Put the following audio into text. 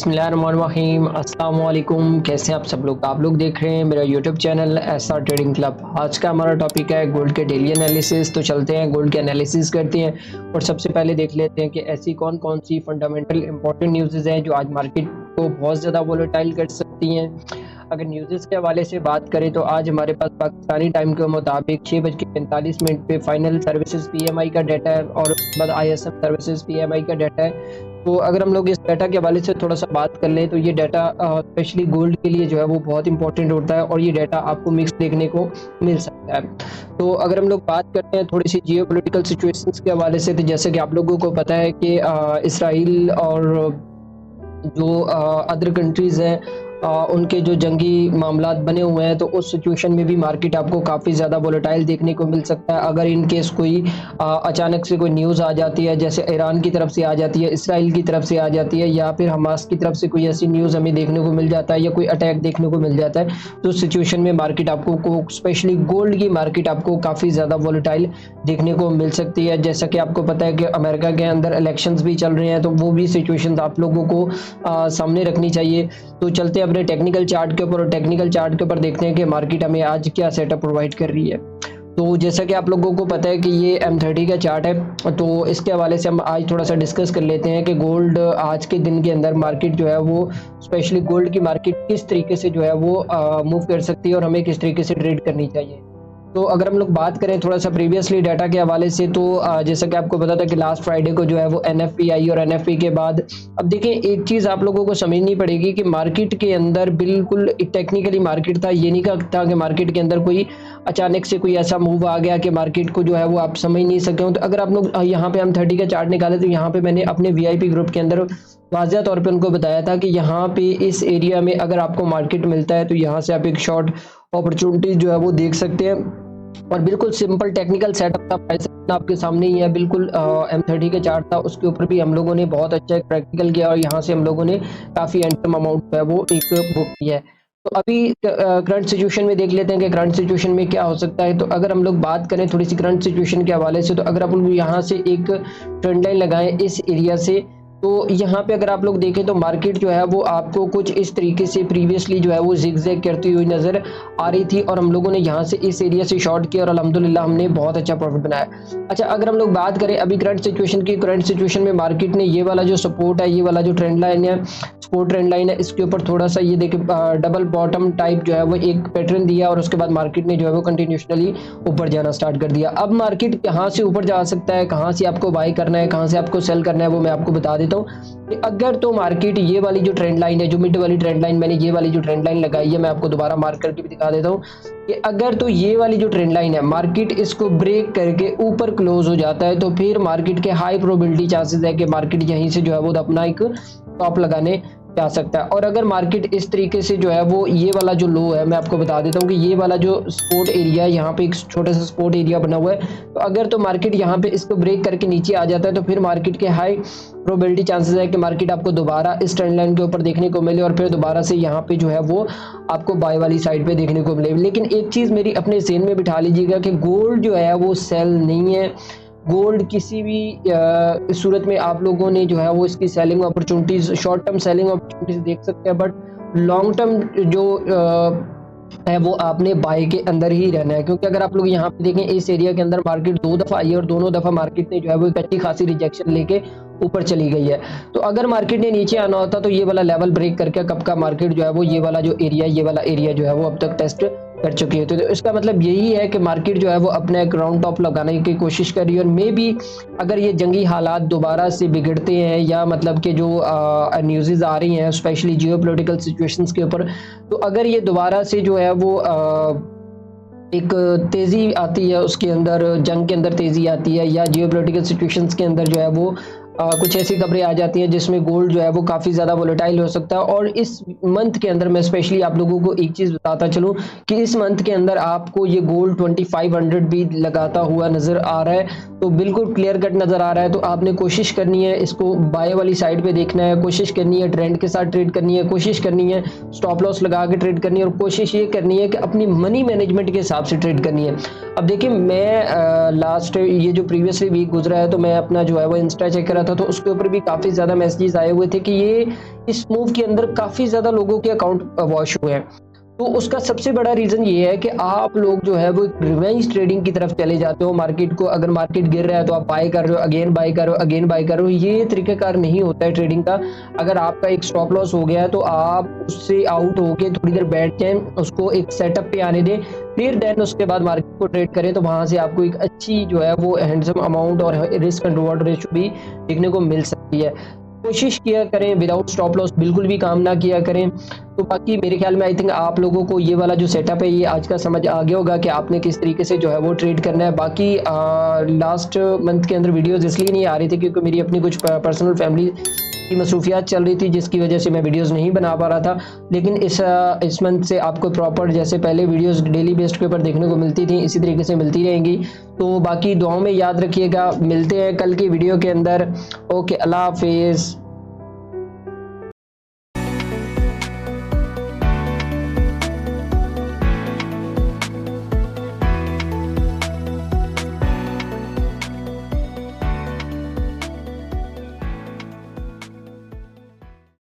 बिस्मिल्लाहिर्रहमानिर्रहीम अस्सलाम वालेकुम। कैसे हैं आप लोग देख रहे हैं मेरा YouTube channel SR trading club. आज का हमारा टॉपिक है गोल्ड के डेली एनालिसिस। तो चलते हैं गोल्ड के एनालिसिस करते हैं और सबसे पहले देख लेते हैं कि ऐसी कौन कौन सी फंडामेंटल इंपॉर्टेंट न्यूज़ हैं जो आज मार्केट को बहुत ज़्यादा वोलेटाइल कर सकती हैं। अगर न्यूज़ के हवाले से बात करें तो आज हमारे पास पाकिस्तानी टाइम के मुताबिक 6:45 पे फाइनल सर्विसेज पीएमआई का डाटा है और उसके बाद आईएसएम सर्विसेज पीएमआई का डाटा है। तो अगर हम लोग इस डाटा के हवाले से थोड़ा सा बात कर लें तो ये डाटा स्पेशली गोल्ड के लिए जो है वो बहुत इंपॉर्टेंट होता है और ये डाटा आपको मिक्स देखने को मिल सकता है। तो अगर हम लोग बात करते हैं थोड़ी सी जियोपॉलिटिकल सिचुएशंस के हवाले से, तो जैसे कि आप लोगों को पता है कि इसराइल और जो अदर कंट्रीज़ हैं उनके जो जंगी मामलात बने हुए हैं, तो उस सिचुएशन में भी मार्केट आपको काफ़ी ज़्यादा वोलेटाइल देखने को मिल सकता है। अगर इन केस कोई अचानक से कोई न्यूज़ आ जाती है, जैसे ईरान की तरफ से आ जाती है, इसराइल की तरफ से आ जाती है, या फिर हमास की तरफ से कोई ऐसी न्यूज़ हमें देखने को मिल जाता है या कोई अटैक देखने को मिल जाता है, तो उस सिचुएशन में मार्केट आपको स्पेशली गोल्ड की मार्केट आपको काफ़ी ज़्यादा वोलेटाइल देखने को मिल सकती है। जैसा कि आपको पता है कि अमेरिका के अंदर इलेक्शंस भी चल रहे हैं, तो वो भी सिचुएशंस आप लोगों को सामने रखनी चाहिए। तो चलते हैं अपने टेक्निकल चार्ट के ऊपर और टेक्निकल चार्ट के ऊपर देखते हैं कि मार्केट हमें आज क्या सेटअप प्रोवाइड कर रही है। तो जैसा कि आप लोगों को पता है कि ये M30 का चार्ट है, तो इसके हवाले से हम आज थोड़ा सा डिस्कस कर लेते हैं कि गोल्ड आज के दिन के अंदर मार्केट जो है वो स्पेशली गोल्ड की मार्केट किस तरीके से जो है वो मूव कर सकती है और हमें किस तरीके से ट्रेड करनी चाहिए। तो अगर हम लोग बात करें थोड़ा सा प्रीवियसली डाटा के हवाले से, तो जैसा कि आपको पता था कि लास्ट फ्राइडे को जो है वो NFP आई और NFP के बाद अब देखें एक चीज़ आप लोगों को समझनी पड़ेगी कि मार्केट के अंदर बिल्कुल टेक्निकली मार्केट था। ये नहीं था कि मार्केट के अंदर कोई अचानक से कोई ऐसा मूव आ गया कि मार्केट को जो है वो आप समझ नहीं सके हो। तो अगर आप लोग यहाँ पे M30 का चार्ट निकाले तो यहाँ पे मैंने अपने VIP ग्रुप के अंदर वाज़ेह तौर पे उनको बताया था कि यहाँ पे इस एरिया में अगर आपको मार्केट मिलता है तो यहाँ से आप एक शॉर्ट अपॉर्चुनिटी जो है वो देख सकते हैं। और बिल्कुल सिंपल टेक्निकल सेटअप था, आपके सामने ही है, बिल्कुल M30 का चार्ट था, उसके ऊपर भी हम लोगों ने बहुत अच्छा एक प्रैक्टिकल किया और यहाँ से हम लोगों ने काफ़ी एंटम अमाउंट है वो एक बुक किया है। तो अभी करंट सिचुएशन में देख लेते हैं कि करंट सिचुएशन में क्या हो सकता है। तो अगर हम लोग बात करें थोड़ी सी करंट सिचुएशन के हवाले से, तो अगर आप लोग यहाँ से एक ट्रेंड लाइन लगाएं इस एरिया से, तो यहाँ पे अगर आप लोग देखें तो मार्केट जो है वो आपको कुछ इस तरीके से प्रीवियसली जो है वो जिगजैग करती हुई नज़र आ रही थी और हम लोगों ने यहाँ से इस एरिया से शॉर्ट किया और अल्हम्दुलिल्लाह हमने बहुत अच्छा प्रॉफिट बनाया। अच्छा, अगर हम लोग बात करें अभी करंट सिचुएशन की, करंट सिचुएशन में मार्केट ने ये वाला जो सपोर्ट है, ये वाला जो ट्रेंड लाइन है, सपोर्ट ट्रेंड लाइन है, इसके ऊपर थोड़ा सा ये देखिए डबल बॉटम टाइप जो है वो एक पैटर्न दिया और उसके बाद मार्केट ने जो है वो कंटिन्यूशनली ऊपर जाना स्टार्ट कर दिया। अब मार्केट कहाँ से ऊपर जा सकता है, कहाँ से आपको बाय करना है, कहाँ से आपको सेल करना है, वो मैं आपको बता देता हूँ। अगर तो मार्केट ये वाली जो ट्रेंड लाइन है, जो मिड वाली ट्रेंड लाइन, मैंने ये वाली जो ट्रेंड लाइन लगाई है, मैं आपको दोबारा मार्क करके भी दिखा देता हूँ कि अगर तो ये वाली जो ट्रेंड लाइन है मार्केट इसको ब्रेक करके ऊपर क्लोज हो जाता है, तो फिर मार्केट के हाई प्रोबेबिलिटी चांसेस है कि मार्केट यहीं से जो है वो अपना एक टॉप लगाने जा सकता है। और अगर मार्केट इस तरीके से जो है वो ये वाला जो लो है, मैं आपको बता देता हूँ कि ये वाला जो सपोर्ट एरिया है, यहाँ पे एक छोटा सा सपोर्ट एरिया बना हुआ है, तो अगर तो मार्केट यहाँ पे इसको ब्रेक करके नीचे आ जाता है तो फिर मार्केट के हाई प्रोबेबिलिटी चांसेस है कि मार्केट आपको दोबारा इस ट्रेंड लाइन के ऊपर देखने को मिले और फिर दोबारा से यहाँ पे जो है वो आपको बाय वाली साइड पे देखने को मिले। लेकिन एक चीज़ मेरी अपने ज़हन में बिठा लीजिएगा कि गोल्ड जो है वो सेल नहीं है। गोल्ड किसी भी सूरत में आप लोगों ने जो है वो इसकी selling opportunities, short term selling opportunities देख सकते हैं, बट लॉन्ग टर्म जो है वो आपने बाय के अंदर ही रहना है। क्योंकि अगर आप लोग यहाँ पे देखें इस एरिया के अंदर मार्केट 2 दफ़ा आई है और दोनों दफ़ा मार्केट ने जो है वो एक अच्छी खासी रिजेक्शन लेके ऊपर चली गई है। तो अगर मार्केट ने नीचे आना होता तो ये वाला लेवल ब्रेक करके कब का मार्केट जो है वो ये वाला जो एरिया, ये वाला एरिया जो है वो अब तक टेस्ट कर चुकी है। तो इसका मतलब यही है कि मार्केट जो है वो अपना एक राउंड टॉप लगाने की कोशिश कर रही है और मे बी अगर ये जंगी हालात दोबारा से बिगड़ते हैं या मतलब कि जो न्यूज़ आ रही हैं स्पेशली जियोपॉलिटिकल सिचुएशंस के ऊपर, तो अगर ये दोबारा से जो है वो एक तेज़ी आती है, उसके अंदर जंग के अंदर तेज़ी आती है या जियोपॉलिटिकल सिचुएशंस के अंदर जो है वो कुछ ऐसी खबरें आ जाती हैं जिसमें गोल्ड जो है वो काफ़ी ज़्यादा वोलेटाइल हो सकता है। और इस मंथ के अंदर मैं स्पेशली आप लोगों को एक चीज़ बताता चलूँ कि इस मंथ के अंदर आपको ये गोल्ड 2500 भी लगाता हुआ नज़र आ रहा है, तो बिल्कुल क्लियर कट नज़र आ रहा है। तो आपने कोशिश करनी है इसको बाय वाली साइड पे देखना है, कोशिश करनी है ट्रेंड के साथ ट्रेड करनी है, कोशिश करनी है स्टॉप लॉस लगा के ट्रेड करनी है और कोशिश ये करनी है कि अपनी मनी मैनेजमेंट के हिसाब से ट्रेड करनी है। अब देखिए मैं लास्ट ये जो प्रीवियसली वीक गुजरा है तो मैं अपना जो है वो इंस्टा चेक कर रहा था तो उसके ऊपर भी काफ़ी ज़्यादा मैसेजेस आए हुए थे कि ये इस मूव के अंदर काफ़ी ज़्यादा लोगों के अकाउंट वॉश हुए हैं। तो उसका सबसे बड़ा रीज़न ये है कि आप लोग जो है वो एक रिवेंज ट्रेडिंग की तरफ चले जाते हो। मार्केट को अगर मार्केट गिर रहा है तो आप बाय कर रहे हो, अगेन बाय कर रहे हो, अगेन बाय कर रहे हो। ये तरीक़ाकार नहीं होता है ट्रेडिंग का। अगर आपका एक स्टॉप लॉस हो गया है तो आप उससे आउट होके थोड़ी देर बैठ जाएँ, उसको एक सेटअप पे आने दें, फिर देन उसके बाद मार्केट को ट्रेड करें, तो वहाँ से आपको एक अच्छी जो है वो हैंडसम अमाउंट और रिस्क एंड रिवॉर्ड रेशियो भी देखने को मिल सकती है। कोशिश किया करें, विदाउट स्टॉप लॉस बिल्कुल भी काम ना किया करें। तो बाकी मेरे ख्याल में आई थिंक आप लोगों को ये वाला जो सेटअप है ये आज का समझ आ गया होगा कि आपने किस तरीके से जो है वो ट्रेड करना है। बाकी लास्ट मंथ के अंदर वीडियोस इसलिए नहीं आ रही थी क्योंकि मेरी अपनी कुछ पर्सनल फैमिली की मसरूफियात चल रही थी जिसकी वजह से मैं वीडियोस नहीं बना पा रहा था। लेकिन इस मंथ से आपको प्रॉपर जैसे पहले वीडियोस डेली बेस्ड के ऊपर देखने को मिलती थी इसी तरीके से मिलती रहेंगी। तो बाकी दुआओं में याद रखिएगा, मिलते हैं कल की वीडियो के अंदर। ओके, अल्लाह हाफिज़।